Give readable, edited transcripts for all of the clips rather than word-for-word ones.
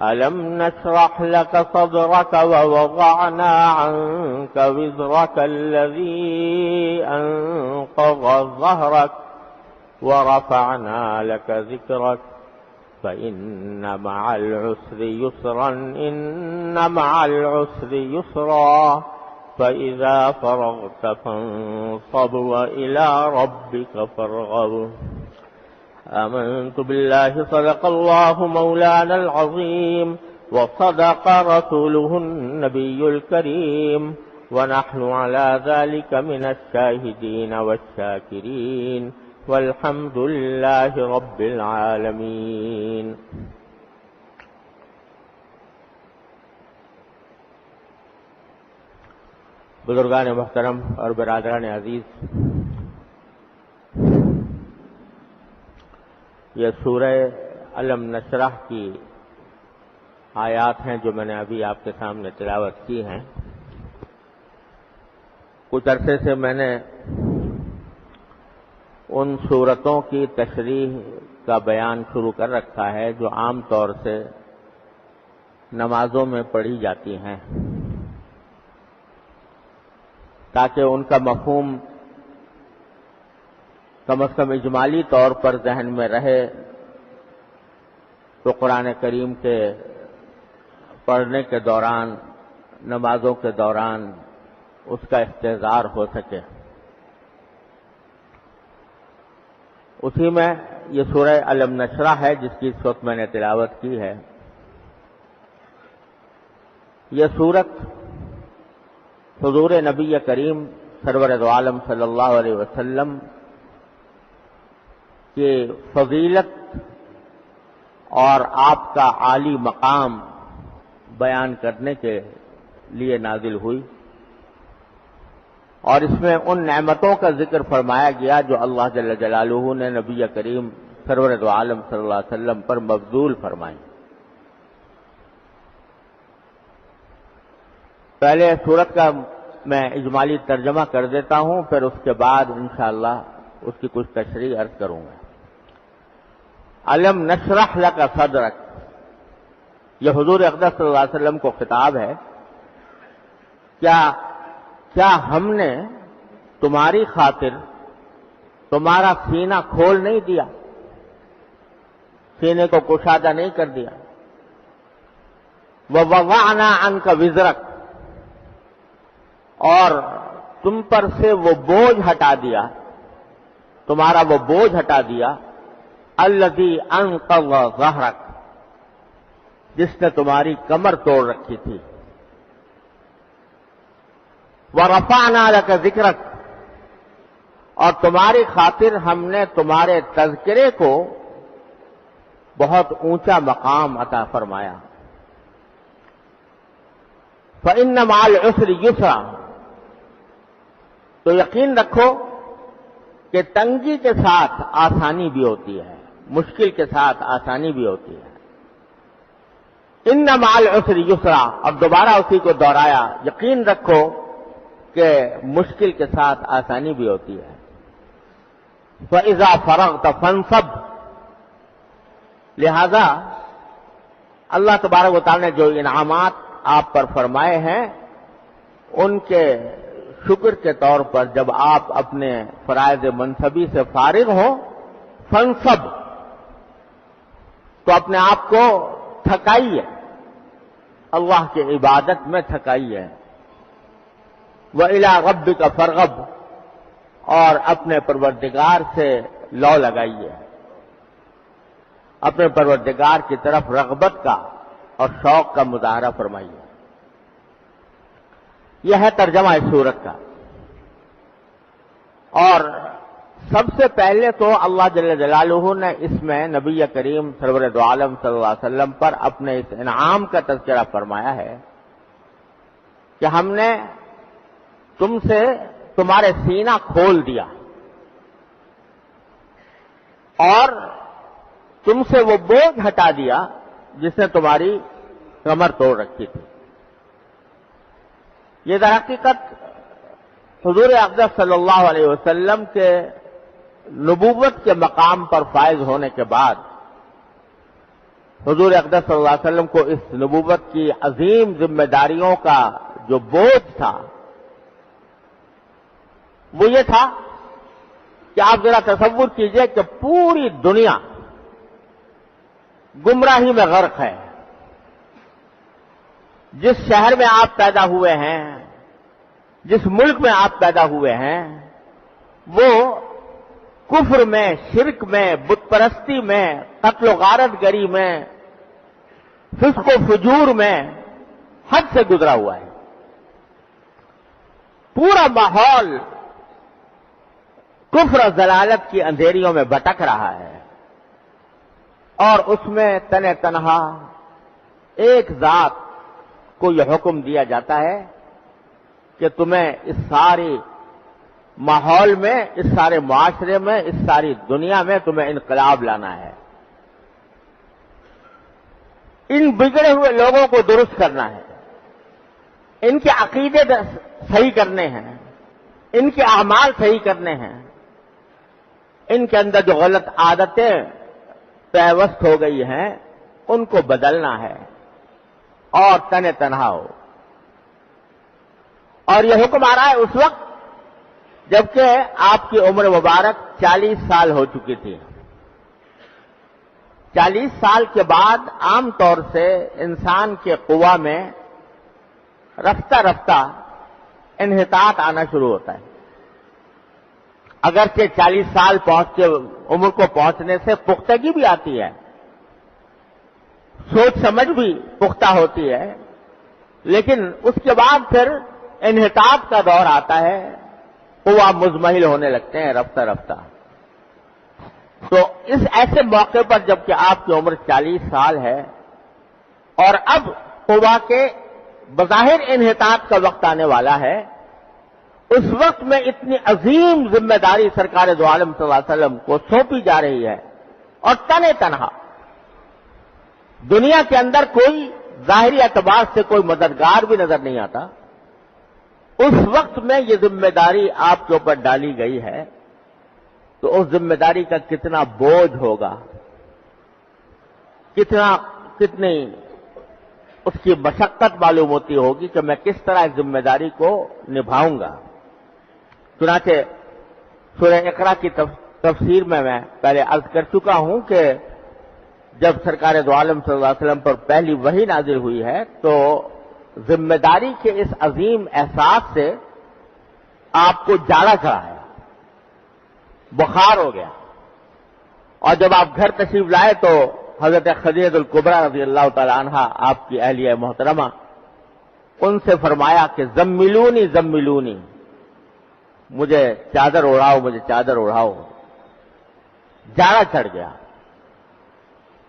ألم نشرح لك صدرك ووضعنا عنك وزرك الذي أنقض ظهرك ورفعنا لك ذكرك فإن مع العسر يسرا إن مع العسر يسرا فإذا فرغت فانصب وإلى ربك فارغب آمنت بالله صدق الله مولانا العظيم وصدق رسوله النبي الكريم ونحن على ذلك من الشاهدين والشاكرين والحمد لله رب العالمين. بزرگان محترم اور برادران عزیز، یہ سورہ علم نشرح کی آیات ہیں جو میں نے ابھی آپ کے سامنے تلاوت کی ہیں. کچھ عرصے سے میں نے ان صورتوں کی تشریح کا بیان شروع کر رکھا ہے جو عام طور سے نمازوں میں پڑھی جاتی ہیں، تاکہ ان کا مفہوم کم از کم اجمالی طور پر ذہن میں رہے تو قرآن کریم کے پڑھنے کے دوران، نمازوں کے دوران اس کا استحضار ہو سکے. اسی میں یہ سورہ علم نشرح ہے جس کی اس وقت میں نے تلاوت کی ہے. یہ سورت حضور نبی کریم سرور دو عالم صلی اللہ علیہ وسلم کی فضیلت اور آپ کا عالی مقام بیان کرنے کے لیے نازل ہوئی، اور اس میں ان نعمتوں کا ذکر فرمایا گیا جو اللہ جل جلالہ نے نبی کریم سرور دو عالم صلی اللہ علیہ وسلم پر مبذول فرمائی. پہلے سورت کا میں اجمالی ترجمہ کر دیتا ہوں، پھر اس کے بعد انشاءاللہ اس کی کچھ تشریح عرض کروں گا. علم نشرح لک صدرک، یہ حضور اقدس صلی اللہ علیہ وسلم کو خطاب ہے. کیا ہم نے تمہاری خاطر تمہارا سینہ کھول نہیں دیا، سینے کو کشادہ نہیں کر دیا؟ وَوَضَعْنَا عَنْكَ وِزْرَكَ، اور تم پر سے وہ بوجھ ہٹا دیا، تمہارا وہ بوجھ ہٹا دیا، الَّذِي أَنقَضَ ظَهْرَكَ، جس نے تمہاری کمر توڑ رکھی تھی. وَرَفَعْنَا لَكَ ذِكْرَكَ، اور تمہاری خاطر ہم نے تمہارے تذکرے کو بہت اونچا مقام عطا فرمایا. فَإِنَّ مَعَ الْعُسْرِ يُسْرًا، تو یقین رکھو کہ تنگی کے ساتھ آسانی بھی ہوتی ہے، مشکل کے ساتھ آسانی بھی ہوتی ہے. اِنَّ مَعَ الْعُسْرِ يُسْرًا، اب دوبارہ اسی کو دہرایا، یقین رکھو کہ مشکل کے ساتھ آسانی بھی ہوتی ہے. فَإِذَا فَرَغْتَ فَانصَبْ، لہذا اللہ تبارک و تعالی نے جو انعامات آپ پر فرمائے ہیں ان کے شکر کے طور پر جب آپ اپنے فرائض منصبی سے فارغ ہوں، فَانصَبْ، تو اپنے آپ کو تھکائیے، اللہ کی عبادت میں تھکائیے. وَإِلَىٰ رَبِّكَ فَارْغَب، اور اپنے پروردگار سے لو لگائیے، اپنے پروردگار کی طرف رغبت کا اور شوق کا مظاہرہ فرمائیے. یہ ہے ترجمہ اس سورت کا. اور سب سے پہلے تو اللہ جل جلالہ نے اس میں نبی کریم سرور دو عالم صلی اللہ علیہ وسلم پر اپنے اس انعام کا تذکرہ فرمایا ہے کہ ہم نے تم سے تمہارے سینہ کھول دیا اور تم سے وہ بوجھ ہٹا دیا جس نے تمہاری کمر توڑ رکھی تھی. یہ در حقیقت حضور اقدس صلی اللہ علیہ وسلم کے نبوت کے مقام پر فائز ہونے کے بعد حضور اقدس صلی اللہ علیہ وسلم کو اس نبوت کی عظیم ذمہ داریوں کا جو بوجھ تھا وہ یہ تھا کہ آپ ذرا تصور کیجئے کہ پوری دنیا گمراہی میں غرق ہے. جس شہر میں آپ پیدا ہوئے ہیں، جس ملک میں آپ پیدا ہوئے ہیں، وہ کفر میں، شرک میں، بت پرستی میں، قتل و غارت گری میں، فسق و فجور میں حد سے گزرا ہوا ہے. پورا ماحول کفر و ضلالت کی اندھیریوں میں بھٹک رہا ہے، اور اس میں تنہ تنہا ایک ذات کو یہ حکم دیا جاتا ہے کہ تمہیں اس سارے ماحول میں، اس سارے معاشرے میں، اس ساری دنیا میں تمہیں انقلاب لانا ہے. ان بگڑے ہوئے لوگوں کو درست کرنا ہے، ان کے عقیدے صحیح کرنے ہیں، ان کے اعمال صحیح کرنے ہیں، ان کے اندر جو غلط عادتیں پیوست ہو گئی ہیں ان کو بدلنا ہے اور تنہ تنہا ہو. اور یہ حکم آ رہا ہے اس وقت جبکہ آپ کی عمر مبارک 40 سال ہو چکی تھی. 40 سال کے بعد عام طور سے انسان کے قوا میں رفتہ رفتہ انحطاط آنا شروع ہوتا ہے. اگرچہ 40 سال عمر کو پہنچنے سے پختگی بھی آتی ہے، سوچ سمجھ بھی پختہ ہوتی ہے، لیکن اس کے بعد پھر انحطاط کا دور آتا ہے، قوا مزمحل ہونے لگتے ہیں رفتہ رفتہ. تو اس ایسے موقع پر جبکہ آپ کی عمر 40 سال ہے اور اب قوا کے بظاہر انحطاط کا وقت آنے والا ہے، اس وقت میں اتنی عظیم ذمہ داری سرکار دو عالم صلی اللہ علیہ وسلم کو سونپی جا رہی ہے، اور تنہ تنہا دنیا کے اندر کوئی ظاہری اعتبار سے کوئی مددگار بھی نظر نہیں آتا. اس وقت میں یہ ذمہ داری آپ کے اوپر ڈالی گئی ہے، تو اس ذمہ داری کا کتنا بوجھ ہوگا، کتنی اس کی مشقت معلوم ہوتی ہوگی کہ میں کس طرح اس ذمہ داری کو نبھاؤں گا. چنانچہ سورہ اقرا کی تفسیر میں پہلے عرض کر چکا ہوں کہ جب سرکار دو عالم صلی اللہ علیہ وسلم پر پہلی وحی نازل ہوئی ہے تو ذمہ داری کے اس عظیم احساس سے آپ کو جاڑا چڑھا ہے، بخار ہو گیا. اور جب آپ گھر تشریف لائے تو حضرت خدیجہ الکبریٰ رضی اللہ تعالی عنہا آپ کی اہلیہ محترمہ، ان سے فرمایا کہ زملونی زملونی، مجھے چادر اڑاؤ، مجھے چادر اڑاؤ. جاڑا چڑھ گیا.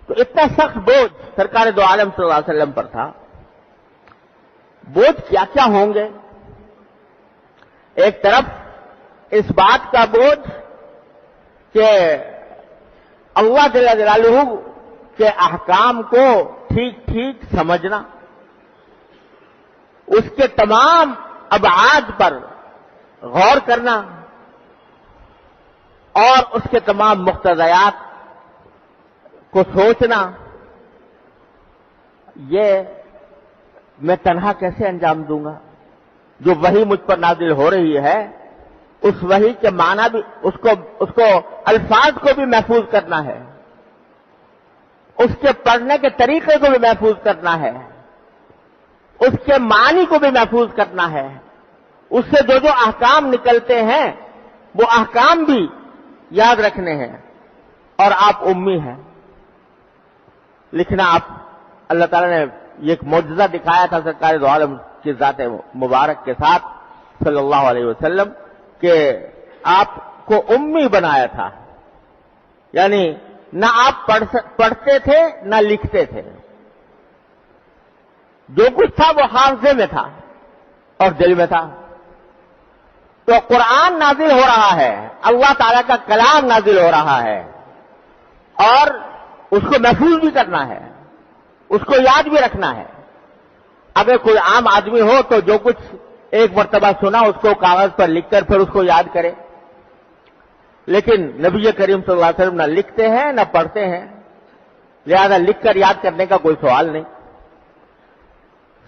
تو اتنا سخت بوجھ سرکار دو عالم صلی اللہ علیہ وسلم پر تھا. بوجھ کیا کیا ہوں گے؟ ایک طرف اس بات کا بوجھ کہ اللہ جل جلالہ کے احکام کو ٹھیک ٹھیک سمجھنا، اس کے تمام ابعاد پر غور کرنا اور اس کے تمام مقتضیات کو سوچنا. یہ میں تنہا کیسے انجام دوں گا؟ جو وحی مجھ پر نازل ہو رہی ہے اس وحی کے معنی بھی اس کو الفاظ کو بھی محفوظ کرنا ہے، اس کے پڑھنے کے طریقے کو بھی محفوظ کرنا ہے، اس کے معنی کو بھی محفوظ کرنا ہے، اس سے جو جو احکام نکلتے ہیں وہ احکام بھی یاد رکھنے ہیں. اور آپ امی ہیں. لکھنا آپ اللہ تعالیٰ نے یہ ایک معجزہ دکھایا تھا سرکار دو عالم کی ذات مبارک کے ساتھ صلی اللہ علیہ وسلم کہ آپ کو امی بنایا تھا. یعنی نہ آپ پڑھتے تھے نہ لکھتے تھے، جو کچھ تھا وہ حافظے میں تھا اور دل میں تھا. تو قرآن نازل ہو رہا ہے، اللہ تعالیٰ کا کلام نازل ہو رہا ہے، اور اس کو محفوظ بھی کرنا ہے، اس کو یاد بھی رکھنا ہے. اگر کوئی عام آدمی ہو تو جو کچھ ایک مرتبہ سنا اس کو کاغذ پر لکھ کر پھر اس کو یاد کرے، لیکن نبی کریم صلی اللہ علیہ وسلم نہ لکھتے ہیں نہ پڑھتے ہیں. لہذا لکھ کر یاد کرنے کا کوئی سوال نہیں،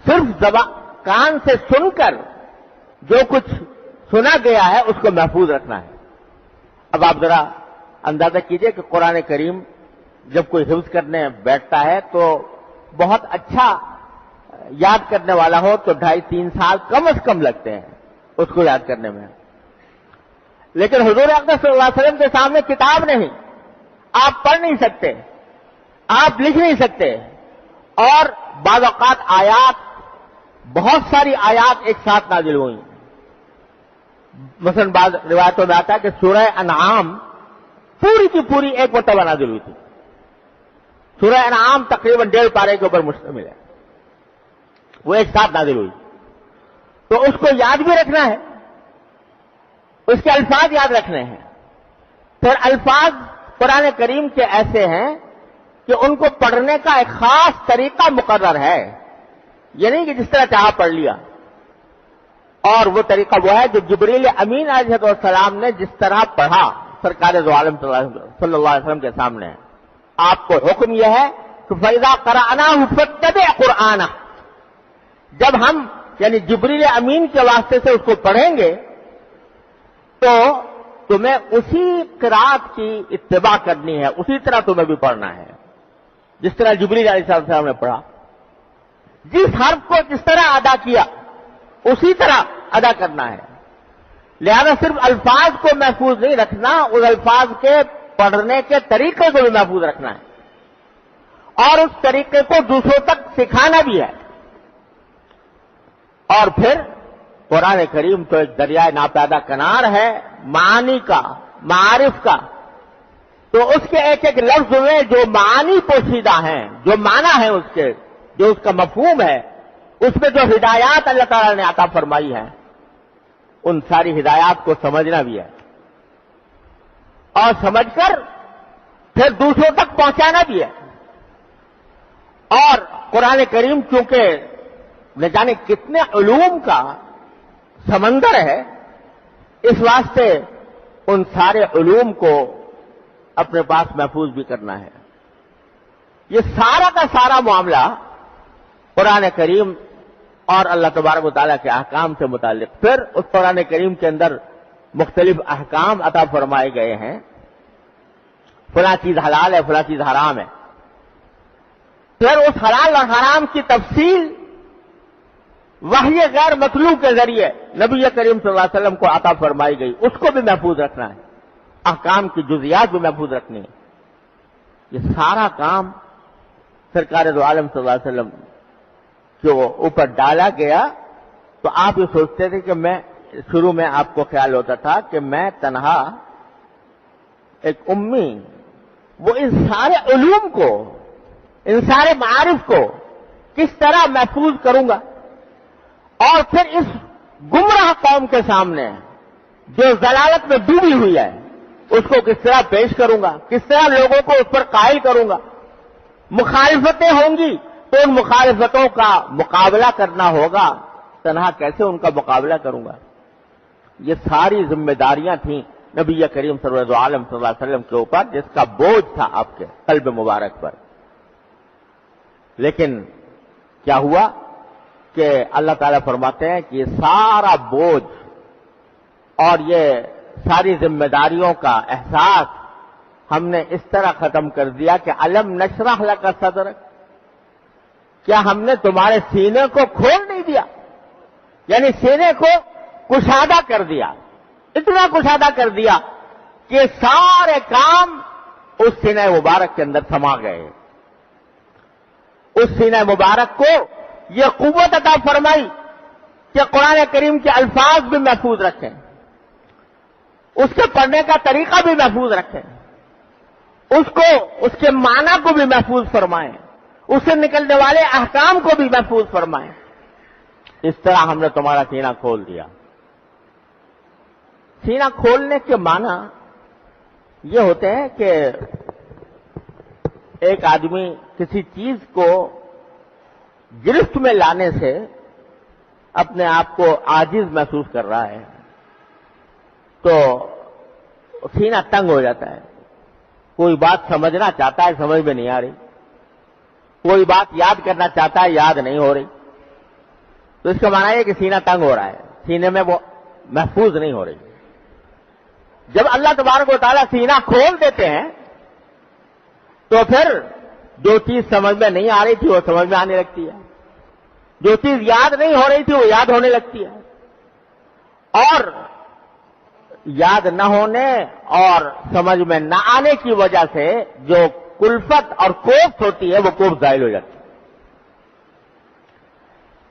صرف کان سے سن کر جو کچھ سنا گیا ہے اس کو محفوظ رکھنا ہے۔ اب آپ ذرا اندازہ کیجئے کہ قرآن کریم جب کوئی حفظ کرنے بیٹھتا ہے تو بہت اچھا یاد کرنے والا ہو تو 2.5-3 سال کم از کم لگتے ہیں اس کو یاد کرنے میں، لیکن حضور اقدس صلی اللہ علیہ وسلم کے سامنے کتاب نہیں، آپ پڑھ نہیں سکتے، آپ لکھ نہیں سکتے، اور بعض اوقات آیات، بہت ساری آیات ایک ساتھ نازل ہوئی۔ مثلا بعض روایتوں میں آتا ہے کہ سورہ انعام پوری کی پوری ایک مرتبہ نازل ہوئی تھی۔ سورہ انعام تقریباً 1.5 پارے کے اوپر مشتمل ہے، وہ ایک ساتھ نازل ہوئی، تو اس کو یاد بھی رکھنا ہے، اس کے الفاظ یاد رکھنے ہیں۔ پھر الفاظ قرآن کریم کے ایسے ہیں کہ ان کو پڑھنے کا ایک خاص طریقہ مقرر ہے، یہ نہیں کہ جس طرح چاہا پڑھ لیا، اور وہ طریقہ وہ ہے جو جبریل امین علیہ السلام نے جس طرح پڑھا سرکار دو عالم صلی اللہ علیہ وسلم کے سامنے۔ آپ کو حکم یہ ہے کہ فَإِذَا قَرَأْنَاهُ فَاتَّبِعْ قُرْآنَهُ، جب ہم یعنی جبریل امین کے واسطے سے اس کو پڑھیں گے تو تمہیں اسی قرات کی اتباع کرنی ہے، اسی طرح تمہیں بھی پڑھنا ہے جس طرح جبریل علیہ السلام نے پڑھا، جس حرف کو جس طرح ادا کیا اسی طرح ادا کرنا ہے۔ لہذا صرف الفاظ کو محفوظ نہیں رکھنا، اس الفاظ کے پڑھنے کے طریقے کو بھی محفوظ رکھنا ہے، اور اس طریقے کو دوسروں تک سکھانا بھی ہے۔ اور پھر قرآن کریم تو ایک دریائے ناپیدا کنار ہے معانی کا، معارف کا، تو اس کے ایک ایک لفظ میں جو معانی پوشیدہ ہیں، جو معنی ہے اس کے، جو اس کا مفہوم ہے، اس میں جو ہدایات اللہ تعالیٰ نے عطا فرمائی ہیں، ان ساری ہدایات کو سمجھنا بھی ہے، اور سمجھ کر پھر دوسروں تک پہنچانا بھی ہے۔ اور قرآن کریم چونکہ نہ جانے کتنے علوم کا سمندر ہے، اس واسطے ان سارے علوم کو اپنے پاس محفوظ بھی کرنا ہے۔ یہ سارا کا سارا معاملہ قرآن کریم اور اللہ تبارک و تعالیٰ کے احکام سے متعلق۔ پھر اس قرآن کریم کے اندر مختلف احکام عطا فرمائے گئے ہیں، فلاں چیز حلال ہے، فلاں چیز حرام ہے، پھر اس حلال اور حرام کی تفصیل وحی غیر مطلوب کے ذریعے نبی کریم صلی اللہ علیہ وسلم کو عطا فرمائی گئی، اس کو بھی محفوظ رکھنا ہے، احکام کی جزیات بھی محفوظ رکھنی ہے۔ یہ سارا کام سرکار دو عالم صلی اللہ علیہ وسلم جو اوپر ڈالا گیا، تو آپ یہ سوچتے تھے کہ میں شروع میں آپ کو خیال ہوتا تھا کہ میں تنہا ایک امی وہ ان سارے علوم کو، ان سارے معارف کو کس طرح محفوظ کروں گا، اور پھر اس گمراہ قوم کے سامنے جو ضلالت میں ڈوبی ہوئی ہے اس کو کس طرح پیش کروں گا، کس طرح لوگوں کو اس پر قائل کروں گا۔ مخالفتیں ہوں گی تو ان مخالفتوں کا مقابلہ کرنا ہوگا، تنہا کیسے ان کا مقابلہ کروں گا۔ یہ ساری ذمہ داریاں تھیں نبی کریم صلی اللہ علیہ وسلم کے اوپر، جس کا بوجھ تھا آپ کے قلب مبارک پر۔ لیکن کیا ہوا کہ اللہ تعالیٰ فرماتے ہیں کہ یہ سارا بوجھ اور یہ ساری ذمہ داریوں کا احساس ہم نے اس طرح ختم کر دیا کہ الم نشرح لک صدرک، کیا ہم نے تمہارے سینے کو کھول نہیں دیا، یعنی سینے کو کشادہ کر دیا، اتنا کشادہ کر دیا کہ سارے کام اس سینہ مبارک کے اندر سما گئے۔ اس سینہ مبارک کو یہ قوت عطا فرمائی کہ قرآن کریم کے الفاظ بھی محفوظ رکھیں، اس کے پڑھنے کا طریقہ بھی محفوظ رکھیں، اس کے معنی کو بھی محفوظ فرمائیں، اس سے نکلنے والے احکام کو بھی محفوظ فرمائیں۔ اس طرح ہم نے تمہارا سینہ کھول دیا۔ سینہ کھولنے کے معنی یہ ہوتے ہیں کہ ایک آدمی کسی چیز کو گرفت میں لانے سے اپنے آپ کو عاجز محسوس کر رہا ہے تو سینہ تنگ ہو جاتا ہے، کوئی بات سمجھنا چاہتا ہے، سمجھ میں نہیں آ رہی، کوئی بات یاد کرنا چاہتا ہے، یاد نہیں ہو رہی، تو اس کا معنی ہے کہ سینہ تنگ ہو رہا ہے، سینے میں وہ محفوظ نہیں ہو رہی۔ جب اللہ تبارک و تعالیٰ سینہ کھول دیتے ہیں تو پھر جو چیز سمجھ میں نہیں آ رہی تھی وہ سمجھ میں آنے لگتی ہے، جو چیز یاد نہیں ہو رہی تھی وہ یاد ہونے لگتی ہے، اور یاد نہ ہونے اور سمجھ میں نہ آنے کی وجہ سے جو کلفت اور کوفت ہوتی ہے وہ کوفت ظاہر ہو جاتی ہے۔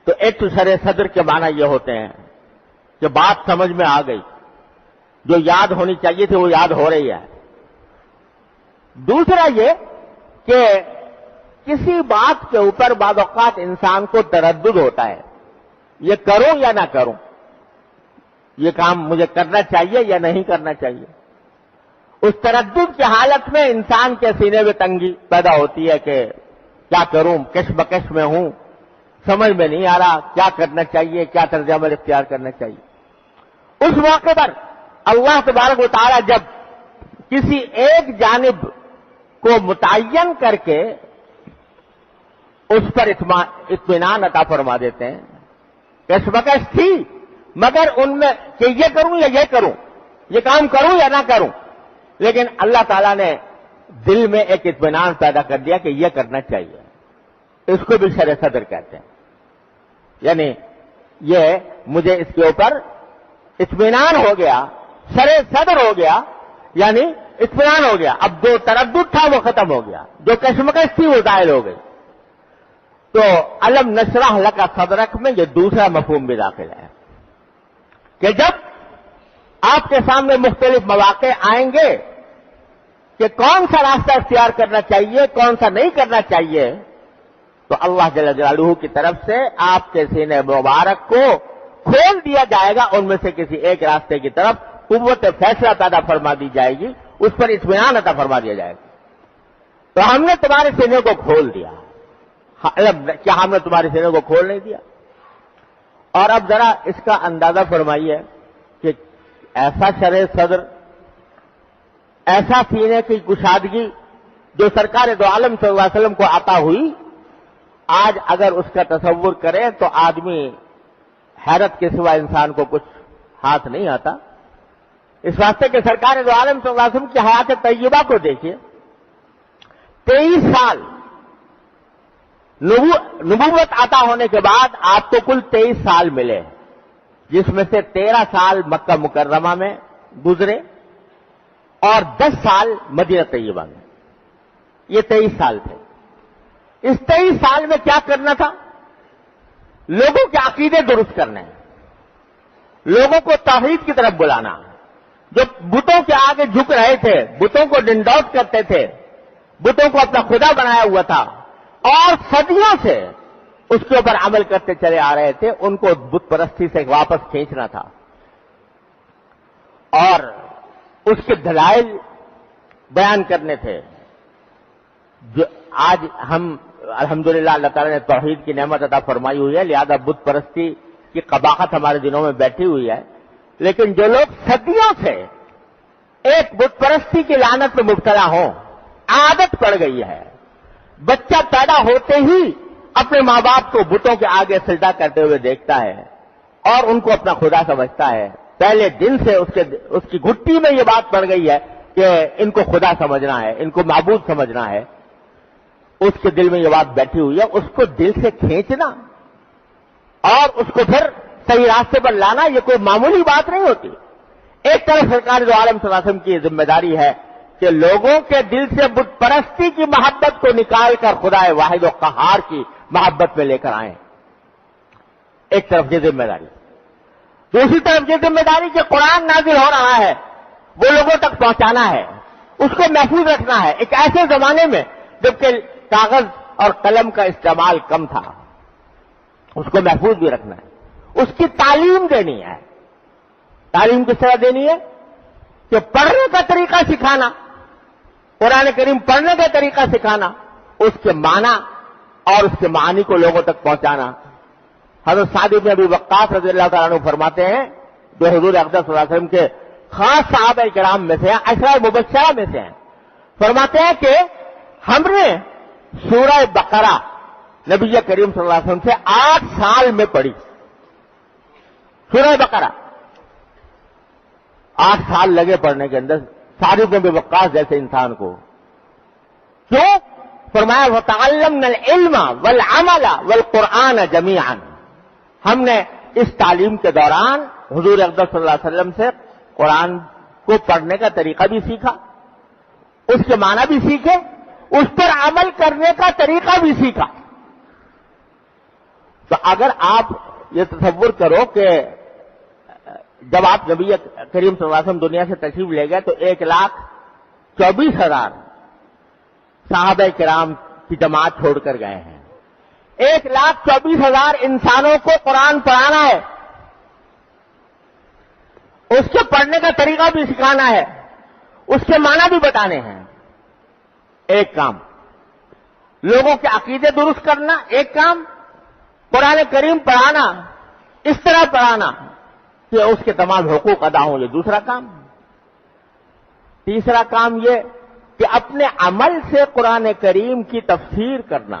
تو ایک تو شرح صدر کے معنی یہ ہوتے ہیں کہ بات سمجھ میں آ گئی، جو یاد ہونی چاہیے تھی وہ یاد ہو رہی ہے۔ دوسرا یہ کہ کسی بات کے اوپر بعض اوقات انسان کو تردد ہوتا ہے، یہ کروں یا نہ کروں، یہ کام مجھے کرنا چاہیے یا نہیں کرنا چاہیے۔ اس تردد کی حالت میں انسان کے سینے میں تنگی پیدا ہوتی ہے کہ کیا کروں، کش بکش میں ہوں، سمجھ میں نہیں آ رہا کیا کرنا چاہیے، کیا طرز عمل اختیار کرنا چاہیے۔ اس موقع پر اللہ تبارک و تعالی جب کسی ایک جانب کو متعین کر کے اس پر اطمینان عطا فرما دیتے ہیں، کش بکش تھی مگر ان میں کہ یہ کروں یا یہ کروں، یہ کام کروں یا نہ کروں، لیکن اللہ تعالیٰ نے دل میں ایک اطمینان پیدا کر دیا کہ یہ کرنا چاہیے۔ اس کو بھی شرح صدر کہتے ہیں، یعنی یہ مجھے اس کے اوپر اطمینان ہو گیا، شرح صدر ہو گیا، یعنی اطمینان ہو گیا، اب جو تردد تھا وہ ختم ہو گیا، جو کشمکش تھی وہ ظاہر ہو گئی۔ تو الم نشرح لک صدرک میں یہ دوسرا مفہوم بھی داخل ہے کہ جب آپ کے سامنے مختلف مواقع آئیں گے کہ کون سا راستہ اختیار کرنا چاہیے، کون سا نہیں کرنا چاہیے، تو اللہ جل جلالہ کی طرف سے آپ کے سینے مبارک کو کھول دیا جائے گا، ان میں سے کسی ایک راستے کی طرف قوت فیصلہ پیدا فرما دی جائے گی، اس پر اطمینان عطا فرما دیا جائے گا۔ تو ہم نے تمہارے سینے کو کھول دیا، کیا ہم نے تمہارے سینے کو کھول نہیں دیا؟ اور اب ذرا اس کا اندازہ فرمائیے کہ ایسا شرح صدر، ایسا سینے کی کشادگی جو سرکار دو عالم صلی اللہ علیہ وسلم کو عطا ہوئی، آج اگر اس کا تصور کریں تو آدمی حیرت کے سوا انسان کو کچھ ہاتھ نہیں آتا۔ اس واسطے کہ سرکار دو عالم صلی اللہ علیہ وسلم کی حیات طیبہ کو دیکھیے، 23 سال نبوت عطا ہونے کے بعد آپ کو کل 23 سال ملے، جس میں سے 13 سال مکہ مکرمہ میں گزرے اور 10 سال مدینہ طیبہ میں، یہ 23 سال تھے۔ اس 23 سال میں کیا کرنا تھا؟ لوگوں کے عقیدے درست کرنے، لوگوں کو توحید کی طرف بلانا۔ جو بتوں کے آگے جھک رہے تھے، بتوں کو ڈنڈوت کرتے تھے، بتوں کو اپنا خدا بنایا ہوا تھا اور صدیوں سے اس کے اوپر عمل کرتے چلے آ رہے تھے، ان کو بت پرستی سے واپس کھینچنا تھا اور اس کے دلائل بیان کرنے تھے۔ جو آج ہم الحمدللہ اللہ تعالیٰ نے توحید کی نعمت عطا فرمائی ہوئی ہے، لہذا بت پرستی کی قباحت ہمارے دنوں میں بیٹھی ہوئی ہے، لیکن جو لوگ صدیوں سے ایک بت پرستی کی لعنت میں مبتلا ہوں، عادت پڑ گئی ہے، بچہ پیدا ہوتے ہی اپنے ماں باپ کو بتوں کے آگے سجدہ کرتے ہوئے دیکھتا ہے اور ان کو اپنا خدا سمجھتا ہے، پہلے دن سے اس کی گھٹی میں یہ بات پڑ گئی ہے کہ ان کو خدا سمجھنا ہے، ان کو معبود سمجھنا ہے، اس کے دل میں یہ بات بیٹھی ہوئی ہے۔ اس کو دل سے کھینچنا اور اس کو پھر صحیح راستے پر لانا یہ کوئی معمولی بات نہیں ہوتی۔ ایک طرف سرکار دو عالم صلی اللہ علیہ وسلم کی ذمہ داری ہے کہ لوگوں کے دل سے بت پرستی کی محبت کو نکال کر خدا واحد و قہار کی محبت میں لے کر آئیں، ایک طرف یہ ذمہ داری۔ دوسری طرف یہ ذمہ داری کہ قرآن نازل ہو رہا ہے وہ لوگوں تک پہنچانا ہے، اس کو محفوظ رکھنا ہے، ایک ایسے زمانے میں جبکہ کاغذ اور قلم کا استعمال کم تھا، اس کو محفوظ بھی رکھنا ہے، اس کی تعلیم دینی ہے۔ تعلیم کس طرح دینی ہے؟ کہ پڑھنے کا طریقہ سکھانا، قرآن کریم پڑھنے کا طریقہ سکھانا، اس کے معنی اور اس کے معانی کو لوگوں تک پہنچانا۔ حضرت سعد بن ابی وقاص رضی اللہ تعالیٰ عنہ فرماتے ہیں، جو حضور اقدس صلی اللہ علیہ وسلم کے خاص صحابہ کرام میں سے ہیں، عشرہ مبشرہ میں سے ہیں، فرماتے ہیں کہ ہم نے سورہ بقرہ نبی کریم صلی اللہ علیہ وسلم سے 8 سال میں پڑھی سورہ بقرہ. 8 سال لگے پڑھنے کے اندر سعد بن ابی وقاص جیسے انسان کو. کیوں؟ فرمایا وَتَعَلَّمْنَا الْعِلْمَ وَالْعَمَلَ وَالْقُرْآنَ جَمِيعًا. ہم نے اس تعلیم کے دوران حضور اقدس صلی اللہ علیہ وسلم سے قرآن کو پڑھنے کا طریقہ بھی سیکھا، اس کے معنی بھی سیکھے، اس پر عمل کرنے کا طریقہ بھی سیکھا. تو اگر آپ یہ تصور کرو کہ جب آپ نبی کریم صلی اللہ علیہ وسلم دنیا سے تشریف لے گئے تو 1,24,000 صحابہ کرام کی جماعت چھوڑ کر گئے ہیں. 1,24,000 انسانوں کو قرآن پڑھانا ہے، اس کے پڑھنے کا طریقہ بھی سکھانا ہے، اس کے معنی بھی بتانے ہیں. ایک کام لوگوں کے عقیدے درست کرنا، ایک کام قرآن کریم پڑھانا، اس طرح پڑھانا کہ اس کے تمام حقوق ادا ہوں، یہ دوسرا کام. تیسرا کام یہ کہ اپنے عمل سے قرآن کریم کی تفسیر کرنا،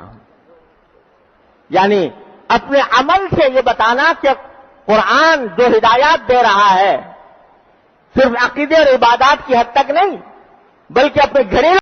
یعنی اپنے عمل سے یہ بتانا کہ قرآن جو ہدایات دے رہا ہے صرف عقیدے اور عبادات کی حد تک نہیں بلکہ اپنے گھریلو